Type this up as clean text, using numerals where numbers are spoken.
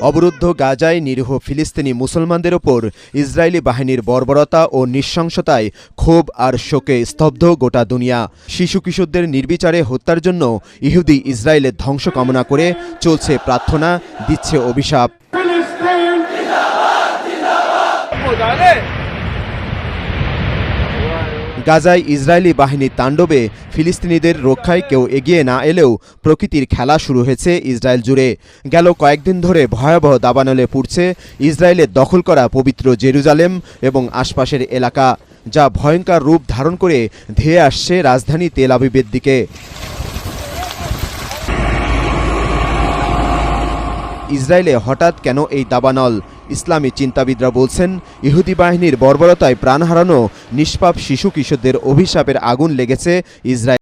অবরুদ্ধ গাজায় নিরীহ ফিলিস্তিনি মুসলমানদের ওপর ইসরায়েলি বাহিনীর বর্বরতা ও নৃশংসতায় ক্ষোভ আর শোকে স্তব্ধ গোটা দুনিয়া। শিশু কিশোরদের নির্বিচারে হত্যার জন্য ইহুদি ইসরায়েলের ধ্বংস কামনা করে চলছে প্রার্থনা, দিচ্ছে অভিশাপ। গাজায় ইসরায়েলি বাহিনীর তাণ্ডবে ফিলিস্তিনিদের রক্ষায় কেউ এগিয়ে না এলেও প্রকৃতির খেলা শুরু হয়েছে ইসরায়েল জুড়ে। গেল কয়েকদিন ধরে ভয়াবহ দাবানলে পুড়ছে ইসরায়েলের দখল করা পবিত্র জেরুজালেম এবং আশপাশের এলাকা, যা ভয়ঙ্কর রূপ ধারণ করে ধেয়ে আসছে রাজধানী তেল আবিবের দিকে। ইসরায়েলে হঠাৎ কেন এই দাবানল? ইসলামী চিন্তাবিদরা বলছেন, ইহুদি বাহিনীর বর্বরতায় প্রাণ হারানো নিষ্পাপ শিশু কিশোরদের অভিশাপের আগুন লেগেছে ইসরায়েল।